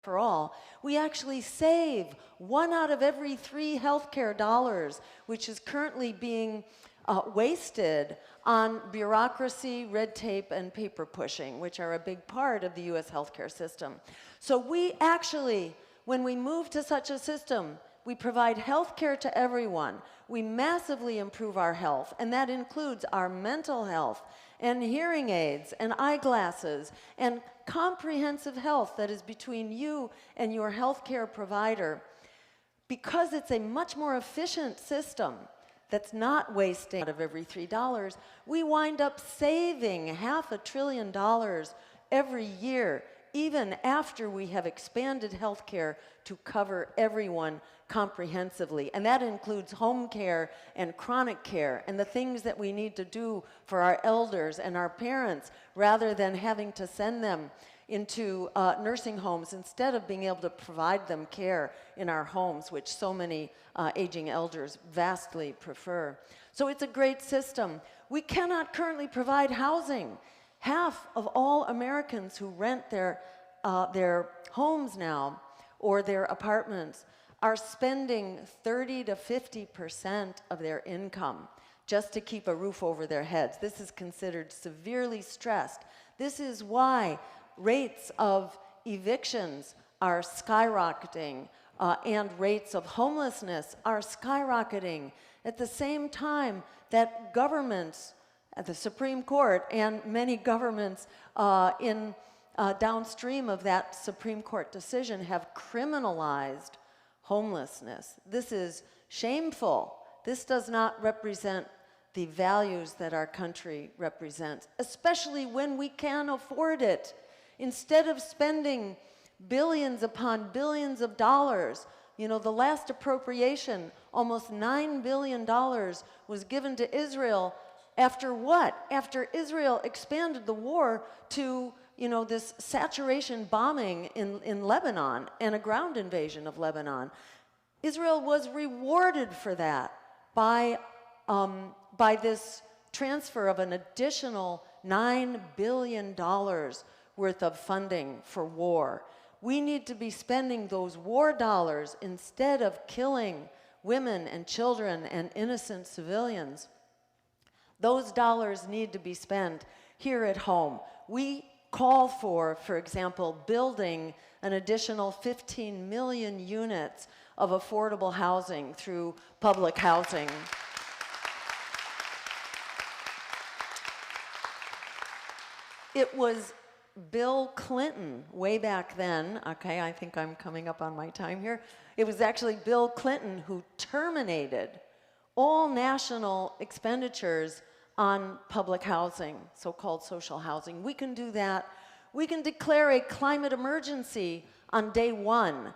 for all, we actually save 1 out of every 3 healthcare dollars, which is currently being wasted on bureaucracy, red tape, and paper pushing, which are a big part of the US healthcare system. So we actually, when we move to such a system, we provide healthcare to everyone. We massively improve our health, and that includes our mental health, and hearing aids, and eyeglasses, and comprehensive health that is between you and your healthcare provider. Because it's a much more efficient system that's not wasting out of every $3, we wind up saving $500 billion every year, even after we have expanded healthcare to cover everyone comprehensively. And that includes home care and chronic care and the things that we need to do for our elders and our parents, rather than having to send them into nursing homes instead of being able to provide them care in our homes, which so many aging elders vastly prefer. So it's a great system. We cannot currently provide housing. Half of all Americans who rent their homes now, or their apartments, are spending 30 to 50% of their income just to keep a roof over their heads. This is considered severely stressed. This is why rates of evictions are skyrocketing, and rates of homelessness are skyrocketing at the same time that governments, at the Supreme Court, and many governments downstream of that Supreme Court decision have criminalized homelessness. This is shameful. This does not represent the values that our country represents, especially when we can afford it. Instead of spending billions upon billions of dollars, you know, the last appropriation, almost $9 billion, was given to Israel after what? After Israel expanded the war to, you know, this saturation bombing in Lebanon and a ground invasion of Lebanon. Israel was rewarded for that by this transfer of an additional $9 billion worth of funding for war. We need to be spending those war dollars instead of killing women and children and innocent civilians. Those dollars need to be spent here at home. We call for example, building an additional 15 million units of affordable housing through public housing. It was Bill Clinton, way back then, okay, I think I'm coming up on my time here. It was actually Bill Clinton who terminated all national expenditures on public housing, so-called social housing. We can do that. We can declare a climate emergency on day one,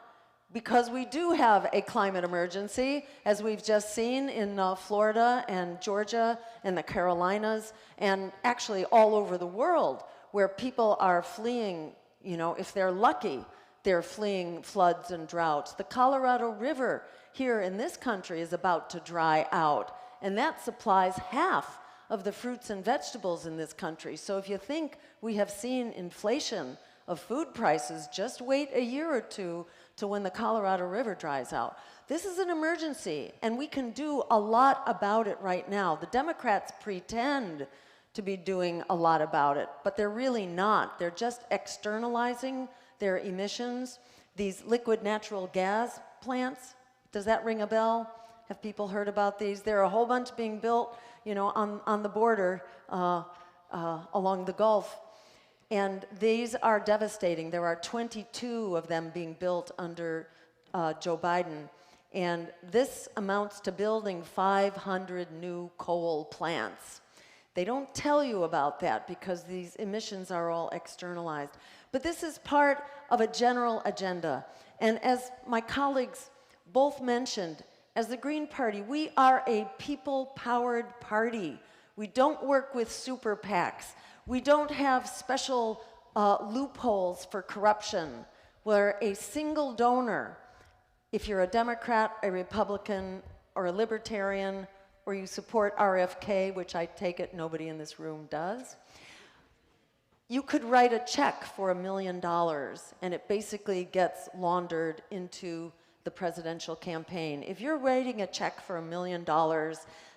because we do have a climate emergency, as we've just seen in Florida and Georgia and the Carolinas, and actually all over the world, where people are fleeing, you know, if they're lucky, they're fleeing floods and droughts. The Colorado River here in this country is about to dry out, and that supplies half of the fruits and vegetables in this country. So if you think we have seen inflation of food prices, just wait a year or two to when the Colorado River dries out. This is an emergency, and we can do a lot about it right now. The Democrats pretend to be doing a lot about it, but they're really not. They're just externalizing their emissions. These liquid natural gas plants, does that ring a bell? Have people heard about these? There are a whole bunch being built, you know, on the border along the Gulf. And these are devastating. There are 22 of them being built under Joe Biden. And this amounts to building 500 new coal plants. They don't tell you about that because these emissions are all externalized. But this is part of a general agenda. And as my colleagues both mentioned, as the Green Party, we are a people-powered party. We don't work with super PACs. We don't have special loopholes for corruption, where a single donor, if you're a Democrat, a Republican, or a Libertarian, or you support RFK, which I take it nobody in this room does, You could write a check for $1 million and it basically gets laundered into the presidential campaign. If you're writing a check for $1 million,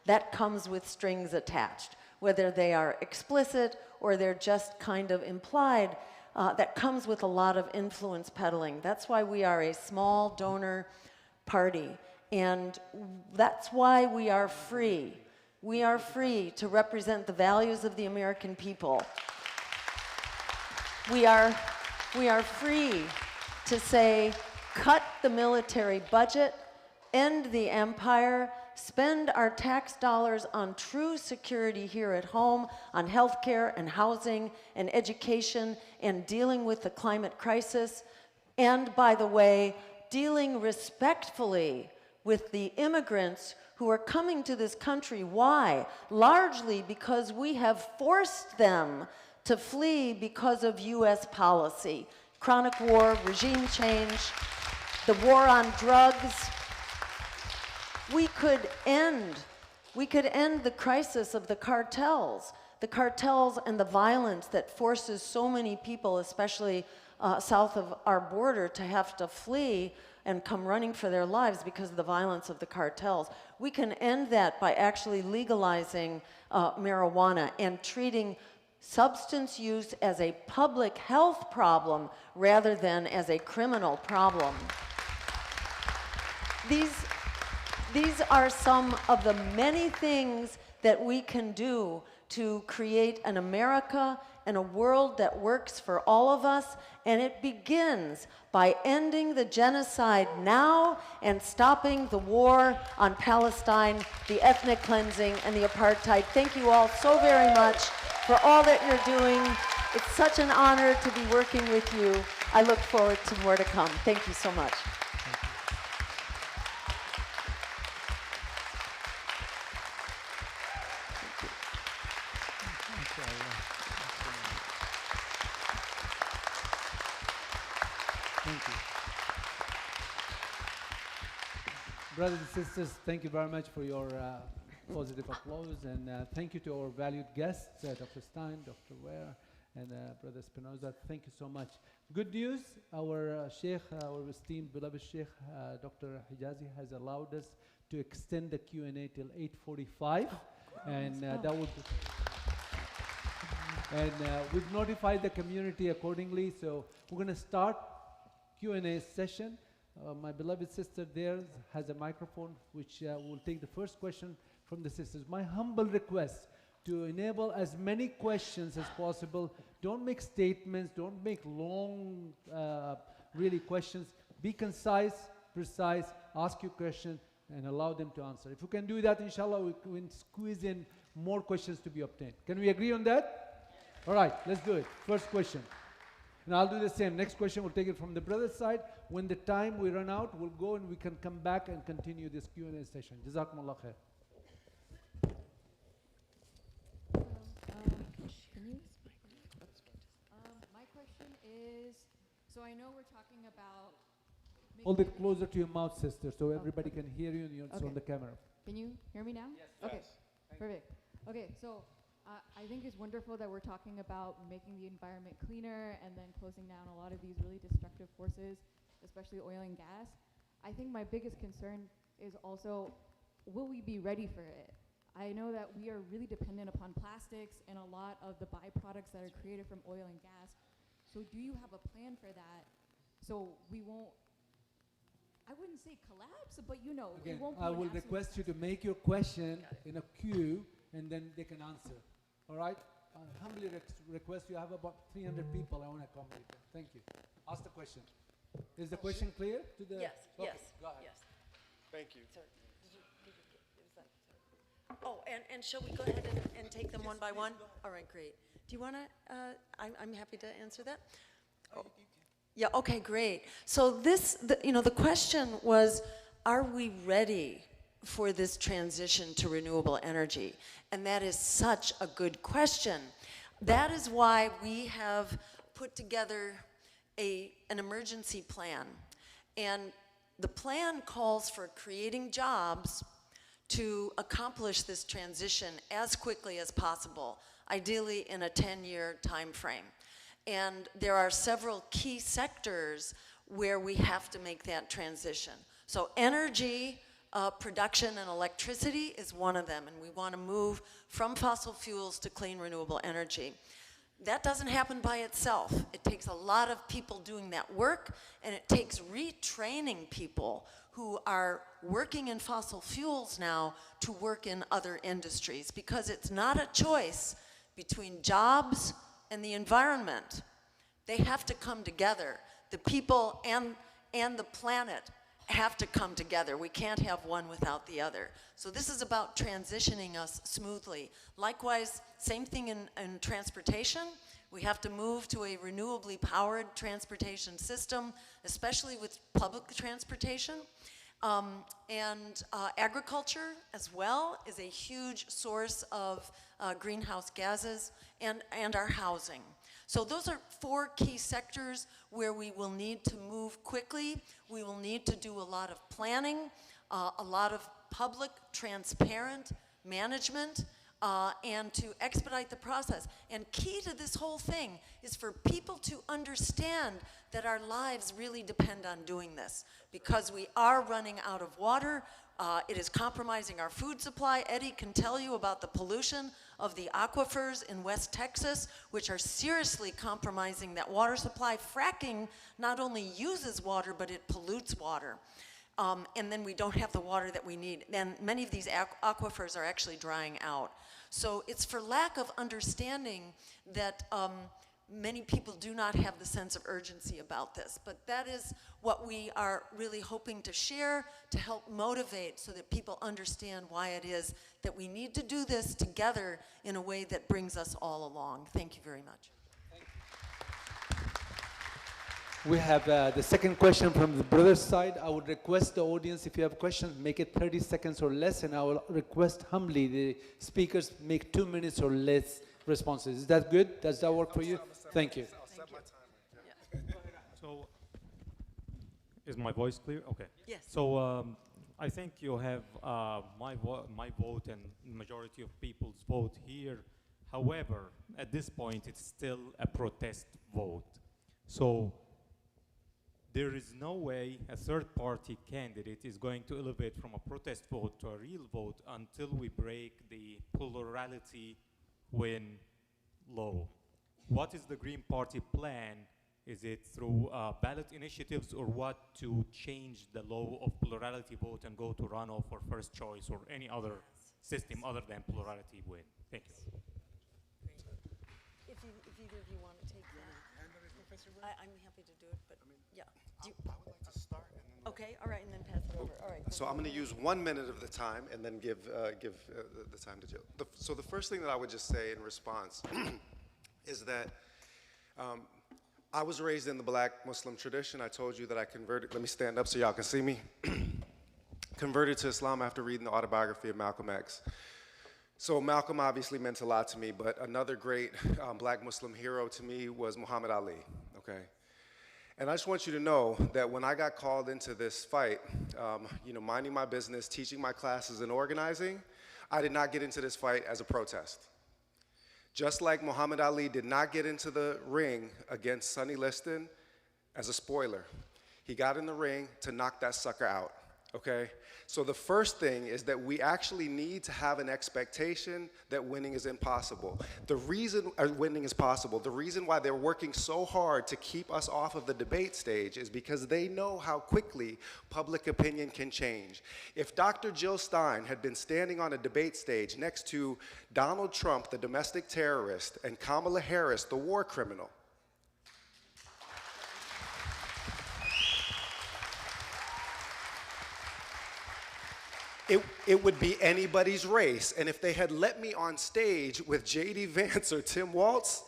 that comes with strings attached, whether they are explicit or they're just kind of implied. That comes with a lot of influence peddling. That's why we are a small donor party, and that's why we are free. We are free to represent the values of the American people. We are free to say, cut the military budget, end the empire, spend our tax dollars on true security here at home, on healthcare and housing and education and dealing with the climate crisis. And by the way, dealing respectfully with the immigrants who are coming to this country. Why? Largely because we have forced them to flee because of US policy. Chronic war, regime change, the war on drugs. We could end the crisis of the cartels and the violence that forces so many people, especially south of our border, to have to flee and come running for their lives because of the violence of the cartels. We can end that by actually legalizing marijuana and treating substance use as a public health problem rather than as a criminal problem. These are some of the many things that we can do to create an America and a world that works for all of us, and it begins by ending the genocide now and stopping the war on Palestine, the ethnic cleansing, and the apartheid. Thank you all so very much for all that you're doing. It's such an honor to be working with you. I look forward to more to come. Thank you so much. Thank you. Brothers and sisters, thank you very much for your positive applause, and thank you to our valued guests, Dr. Stein, Dr. Ware, and Brother Spinoza. Thank you so much. Good news, our Sheikh, our esteemed beloved Sheikh, Dr. Hijazi, has allowed us to extend the Q&A till 8:45, and that would... And we've notified the community accordingly, so we're going to start Q&A session. My beloved sister there has a microphone, which will take the first question from the sisters. My humble request to enable as many questions as possible. Don't make statements, don't make long, really questions. Be concise, precise, ask your question, and allow them to answer. If we can do that, inshallah, we can squeeze in more questions to be obtained. Can we agree on that? All right, let's do it. First question. And I'll do the same. Next question, we'll take it from the brother's side. When the time we run out, we'll go and we can come back and continue this Q&A session. Jazakumullah khair. My question is, so I know we're talking about... Hold it closer to your mouth, sister, so everybody can hear you and you're also on the camera. Can you hear me now? Yes. Okay, Yes. perfect. Okay, so I think it's wonderful that we're talking about making the environment cleaner and then closing down a lot of these really destructive forces, especially oil and gas. I think my biggest concern is also, will we be ready for it? I know that we are really dependent upon plastics and a lot of the byproducts that are created from oil and gas. So do you have a plan for that so we won't, I wouldn't say collapse, but you know, Again, it won't be I an will absolute request you to make your question in a queue and then they can answer. All right? Humbly request, you have about 300 people. I want to accommodate them. Thank you. Ask the question. Is the question clear to the... Yes, Okay, yes, go ahead. yes. Thank you. Sorry, oh, and shall we go ahead and take them one by one? All right, great. Do you want to, I'm happy to answer that. Oh, yeah, okay, great. So the question was, are we ready for this transition to renewable energy? And that is such a good question. That is why we have put together an emergency plan. And the plan calls for creating jobs to accomplish this transition as quickly as possible, ideally in a 10-year time frame. And there are several key sectors where we have to make that transition. So energy production and electricity is one of them, and we want to move from fossil fuels to clean renewable energy. That doesn't happen by itself. It takes a lot of people doing that work, and it takes retraining people who are working in fossil fuels now to work in other industries, because it's not a choice between jobs and the environment. They have to come together. The people and the planet have to come together. We can't have one without the other. So this is about transitioning us smoothly. Likewise, same thing in transportation. We have to move to a renewably powered transportation system, especially with public transportation. Agriculture as well is a huge source of greenhouse gases, and our housing. So those are 4 key sectors where we will need to move quickly. We will need to do a lot of planning, a lot of public, transparent management, and to expedite the process. And key to this whole thing is for people to understand that our lives really depend on doing this, because we are running out of water. It is compromising our food supply. Eddie can tell you about the pollution of the aquifers in West Texas, which are seriously compromising that water supply. Fracking not only uses water, but it pollutes water. And then we don't have the water that we need. And many of these aquifers are actually drying out. So it's for lack of understanding that many people do not have the sense of urgency about this. But that is what we are really hoping to share, to help motivate so that people understand why it is that we need to do this together in a way that brings us all along. Thank you very much. We have the second question from the brother's side. I would request the audience, if you have questions, make it 30 seconds or less, and I will request humbly the speakers make 2 minutes or less responses. Is that good? Does that work for you? Thank you. So, is my voice clear? Okay. Yes. So, I think you have my vote and majority of people's vote here. However, at this point, it's still a protest vote. So, there is no way a third-party candidate is going to elevate from a protest vote to a real vote until we break the plurality win law. What is the Green Party plan? Is it through ballot initiatives or what to change the law of plurality vote and go to runoff or first choice or any other system other than plurality win? Thank you. If either of you want to take that. I'm happy to do it, but yeah. I would like to start. And then Okay, all right, and then pass it over. All right. so I'm going to use 1 minute of the time and then give the time to Jill. So the first thing that I would just say in response is that I was raised in the Black Muslim tradition. I told you that I converted. Let me stand up so y'all can see me. Converted to Islam after reading the autobiography of Malcolm X. So Malcolm obviously meant a lot to me, but another great Black Muslim hero to me was Muhammad Ali, okay? And I just want you to know that when I got called into this fight, minding my business, teaching my classes, and organizing, I did not get into this fight as a protest. Just like Muhammad Ali did not get into the ring against Sonny Liston as a spoiler. He got in the ring to knock that sucker out, okay? So the first thing is that we actually need to have an expectation that winning is impossible. The reason winning is possible, the reason why they're working so hard to keep us off of the debate stage is because they know how quickly public opinion can change. If Dr. Jill Stein had been standing on a debate stage next to Donald Trump, the domestic terrorist, and Kamala Harris, the war criminal, it would be anybody's race. And if they had let me on stage with J.D. Vance or Tim Waltz,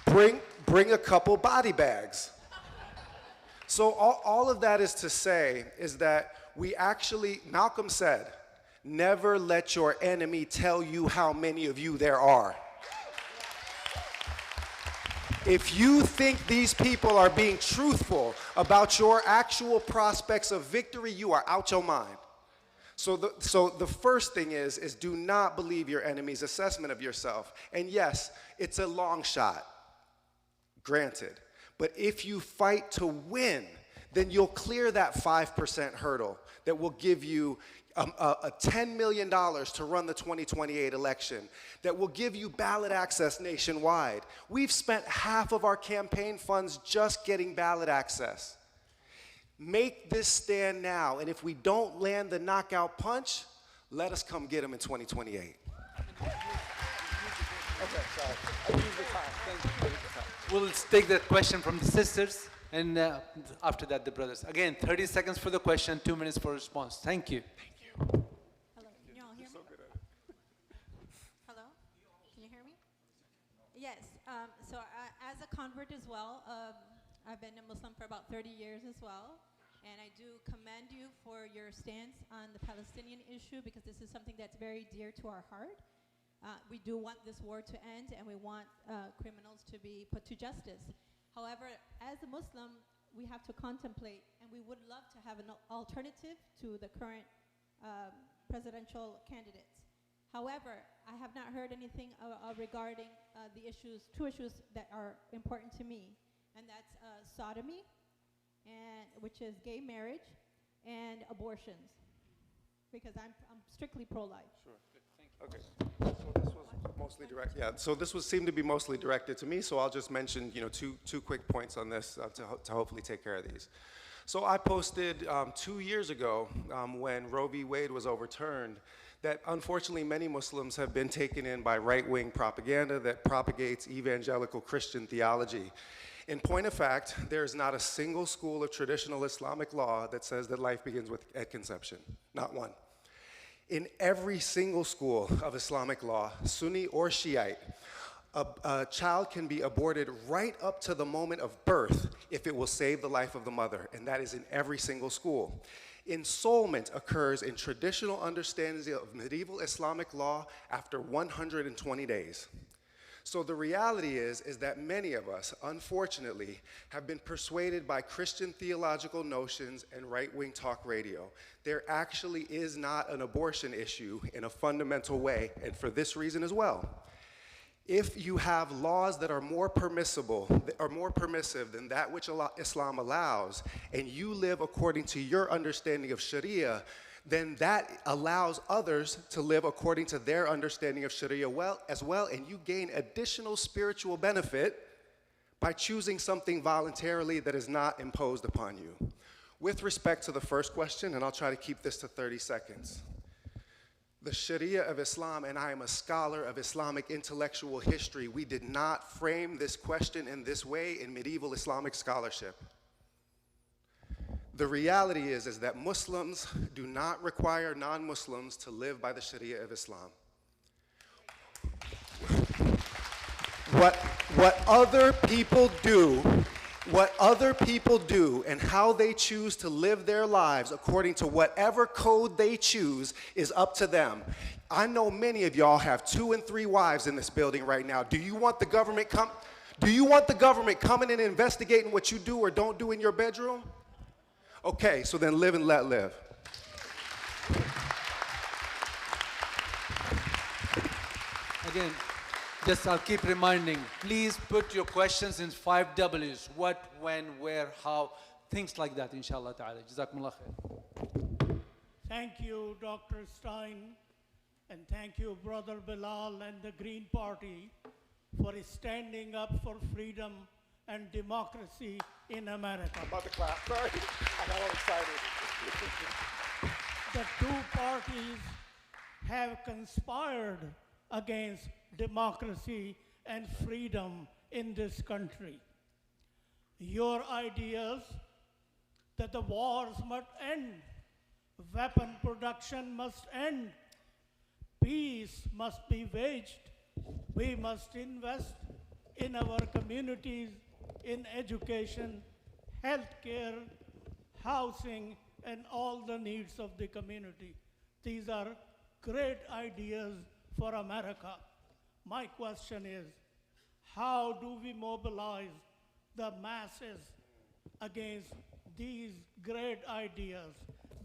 bring a couple body bags. So all of that is to say is that we actually, Malcolm said, never let your enemy tell you how many of you there are. If you think these people are being truthful about your actual prospects of victory, you are out your mind. So the first thing is do not believe your enemy's assessment of yourself. And yes, it's a long shot, granted. But if you fight to win, then you'll clear that 5% hurdle that will give you a $10 million to run the 2028 election, that will give you ballot access nationwide. We've spent half of our campaign funds just getting ballot access. Make this stand now, and if we don't land the knockout punch, let us come get them in 2028. Okay, sorry. I used the time. Thank you. We'll take the question from the sisters, and after that, the brothers. Again, 30 seconds for the question, 2 minutes for response. Thank you. Hello, can you all hear me? Hello, can you hear me? Yes, so as a convert as well, I've been a Muslim for about 30 years as well, and I do commend you for your stance on the Palestinian issue, because this is something that's very dear to our heart. We do want this war to end, and we want criminals to be put to justice. However, as a Muslim, we have to contemplate, and we would love to have an alternative to the current presidential candidates. However, I have not heard anything regarding the issues, two issues that are important to me, and that's sodomy, which is gay marriage, and abortions, because I'm strictly pro-life. Sure. Okay. So this was mostly direct. Yeah. So this seemed to be mostly directed to me. So I'll just mention, two quick points on this to hopefully take care of these. So I posted 2 years ago when Roe v. Wade was overturned that unfortunately many Muslims have been taken in by right-wing propaganda that propagates evangelical Christian theology. In point of fact, there is not a single school of traditional Islamic law that says that life begins at conception. Not one. In every single school of Islamic law, Sunni or Shiite, a child can be aborted right up to the moment of birth if it will save the life of the mother, and that is in every single school. Ensoulment occurs in traditional understandings of medieval Islamic law after 120 days. So the reality is that many of us, unfortunately, have been persuaded by Christian theological notions and right-wing talk radio. There actually is not an abortion issue in a fundamental way, and for this reason as well. If you have laws that are more permissive than that which Islam allows, and you live according to your understanding of Sharia, then that allows others to live according to their understanding of Sharia as well, and you gain additional spiritual benefit by choosing something voluntarily that is not imposed upon you. With respect to the first question, and I'll try to keep this to 30 seconds. The Sharia of Islam, and I am a scholar of Islamic intellectual history, we did not frame this question in this way in medieval Islamic scholarship. The reality is that Muslims do not require non-Muslims to live by the Sharia of Islam. What other people do and how they choose to live their lives according to whatever code they choose is up to them. I know many of y'all have 2 and 3 wives in this building right now. Do you want the government coming and investigating what you do or don't do in your bedroom? Okay, so then live and let live. Again, I'll keep reminding, please put your questions in 5 W's. What, when, where, how, things like that, inshallah ta'ala. Jazakumullah khair. Thank you, Dr. Stein, and thank you, Brother Bilal and the Green Party for standing up for freedom and democracy in America. I'm about to clap, sorry. I got all excited. The two parties have conspired against democracy and freedom in this country. Your ideas that the wars must end, weapon production must end, peace must be waged, we must invest in our communities, in education, healthcare, housing, and all the needs of the community. These are great ideas for America. My question is, how do we mobilize the masses against these great ideas?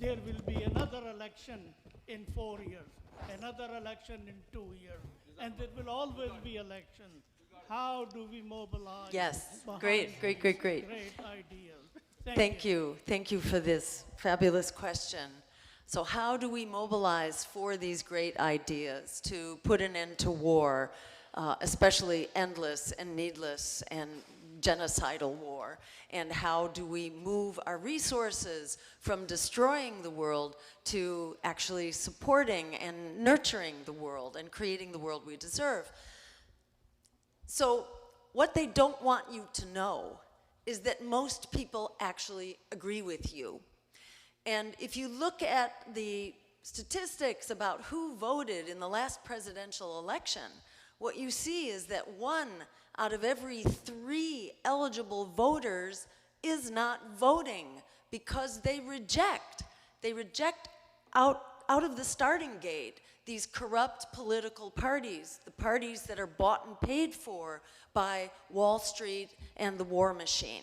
There will be another election in 4 years, another election in 2 years, and there will always be election. How do we mobilize? Yes, behind great. these great ideas? Thank you. Thank you for this fabulous question. So how do we mobilize for these great ideas to put an end to war, especially endless and needless and genocidal war? And how do we move our resources from destroying the world to actually supporting and nurturing the world and creating the world we deserve? So what they don't want you to know is that most people actually agree with you. And if you look at the statistics about who voted in the last presidential election, what you see is that 1 out of every 3 eligible voters is not voting because they reject out of the starting gate these corrupt political parties, the parties that are bought and paid for by Wall Street and the war machine.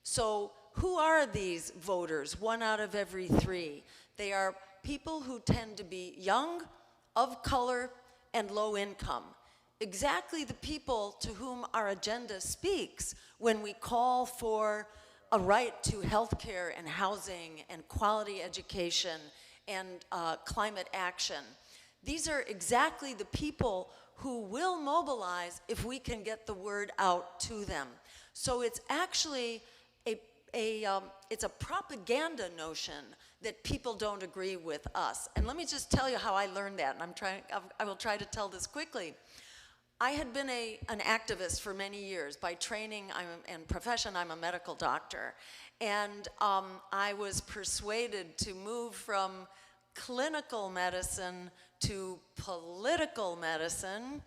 So who are these voters, 1 out of every 3? They are people who tend to be young, of color, and low income. Exactly the people to whom our agenda speaks when we call for a right to health care and housing and quality education and climate action. These are exactly the people who will mobilize if we can get the word out to them. So it's actually it's a propaganda notion that people don't agree with us. And let me just tell you how I learned that, and I will try to tell this quickly. I had been an activist for many years. By training and profession, I'm a medical doctor. And I was persuaded to move from clinical medicine to political medicine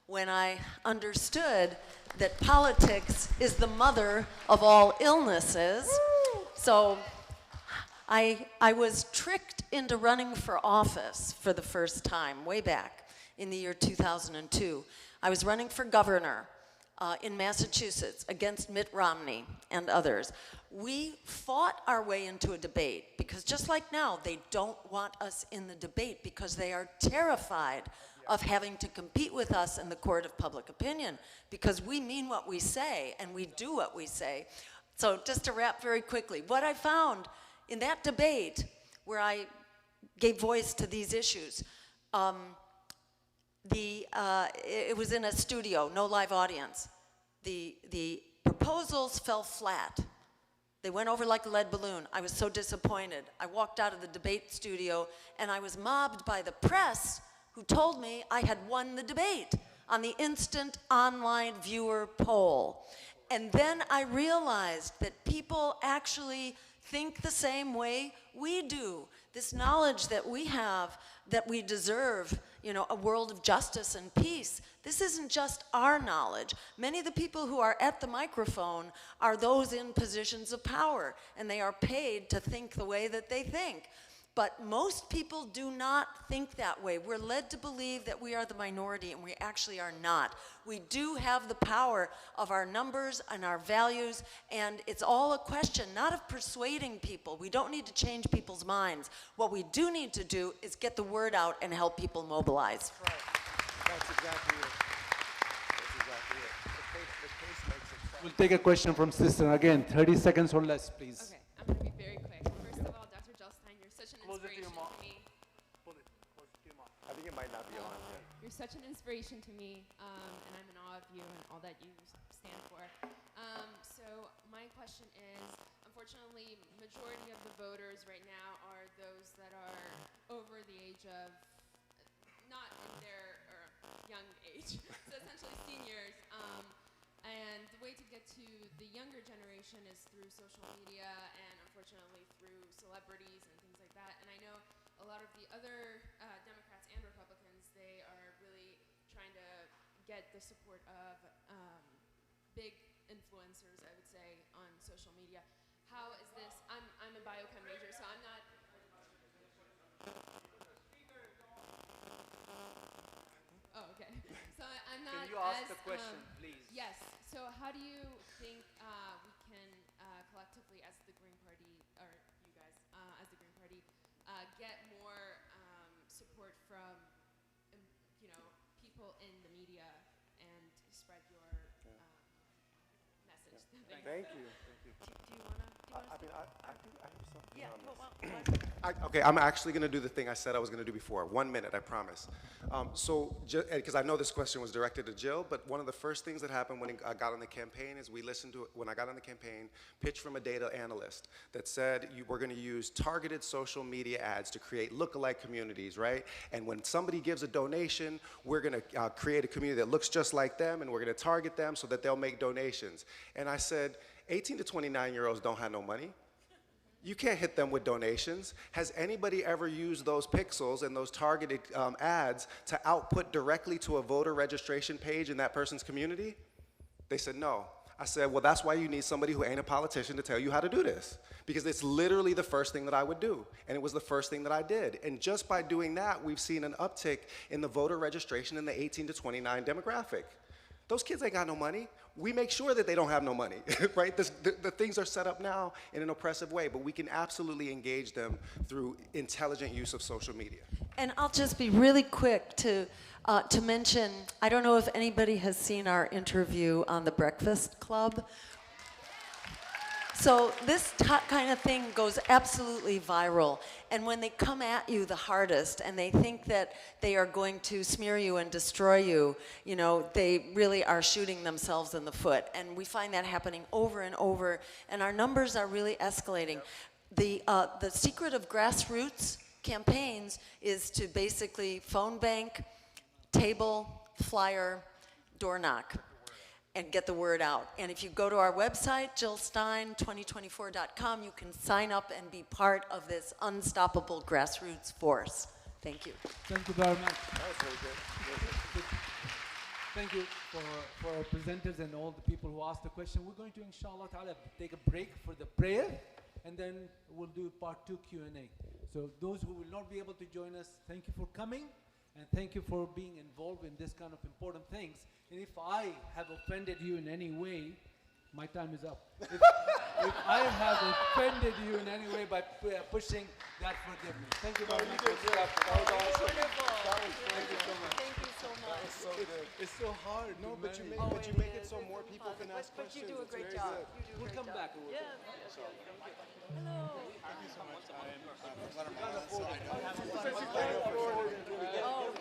when I understood that politics is the mother of all illnesses. So I was tricked into running for office for the first time, way back in the year 2002. I was running for governor in Massachusetts against Mitt Romney and others. We fought our way into a debate because just like now, they don't want us in the debate because they are terrified of having to compete with us in the court of public opinion because we mean what we say and we do what we say. So just to wrap very quickly, what I found in that debate where I gave voice to these issues, it was in a studio, no live audience. The proposals fell flat. They went over like a lead balloon. I was so disappointed. I walked out of the debate studio and I was mobbed by the press who told me I had won the debate on the instant online viewer poll. And then I realized that people actually think the same way we do. This knowledge that we have, that we deserve, a world of justice and peace. This isn't just our knowledge. Many of the people who are at the microphone are those in positions of power, and they are paid to think the way that they think. But most people do not think that way. We're led to believe that we are the minority, and we actually are not. We do have the power of our numbers and our values, and it's all a question, not of persuading people. We don't need to change people's minds. What we do need to do is get the word out and help people mobilize. Right. That's exactly it. That's exactly it. The case makes it fun. We'll take a question from sister. Again, 30 seconds or less, please. Okay, I'm going to be very quick. First of all, Dr. Stein, you're such an inspiration to me. I think it might not be on. Yeah. You're such an inspiration to me, and I'm in awe of you and all that you stand for. So my question is, unfortunately, majority of the voters right now are those that are over the age of, not in their young age, so essentially seniors. And the way to get to the younger generation is through social media and unfortunately through celebrities and things like that. And I know a lot of the other Democrats and Republicans, they are really trying to get the support of big influencers, I would say, on social media. How is this? I'm a biochem major, so I'm not. Oh, okay. So I'm not. Can you ask as, the question, please? Yes. So how do you think we can collectively, as the Green Party, or you guys, as the Green Party, get more people in the media and spread your message. Thank you. Do you want to I think I have something on this. Okay, I'm actually going to do the thing I said I was going to do before. 1 minute, I promise. Because I know this question was directed to Jill, but one of the first things that happened when I got on the campaign is we listened to, when I got on the campaign, pitch from a data analyst that said we're going to use targeted social media ads to create lookalike communities, right? And when somebody gives a donation, we're going to create a community that looks just like them, and we're going to target them so that they'll make donations. And I said, 18 to 29-year-olds don't have no money. You can't hit them with donations. Has anybody ever used those pixels and those targeted ads to output directly to a voter registration page in that person's community? They said no. I said, well, that's why you need somebody who ain't a politician to tell you how to do this. Because it's literally the first thing that I would do. And it was the first thing that I did. And just by doing that, we've seen an uptick in the voter registration in the 18 to 29 demographic. Those kids ain't got no money. We make sure that they don't have no money, right? The things are set up now in an oppressive way, but we can absolutely engage them through intelligent use of social media. And I'll just be really quick to mention, I don't know if anybody has seen our interview on the Breakfast Club. So this kind of thing goes absolutely viral. And when they come at you the hardest and they think that they are going to smear you and destroy you, you know, they really are shooting themselves in the foot. And we find that happening over and over. And our numbers are really escalating. The secret of grassroots campaigns is to basically phone bank, table, flyer, door knock, and get the word out. And if you go to our website, jillstein2024.com, you can sign up and be part of this unstoppable grassroots force. Thank you. Thank you very much. That was very good. Thank you for our presenters and all the people who asked the question. We're going to, inshallah ta'ala, take a break for the prayer, and then we'll do part 2 Q&A. So those who will not be able to join us, thank you for coming, and thank you for being involved in this kind of important things. And if I have offended you in any way, my time is up. If I have offended you in any way by pushing that, forgive me. Thank you very much. That was awesome. Thank you so much. That was so good. It's so hard. No, to but you manage. make it so more people can ask But questions. you do a It's great very job. good. You do a We'll great come job. back. Hello. Oh,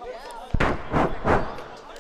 yeah.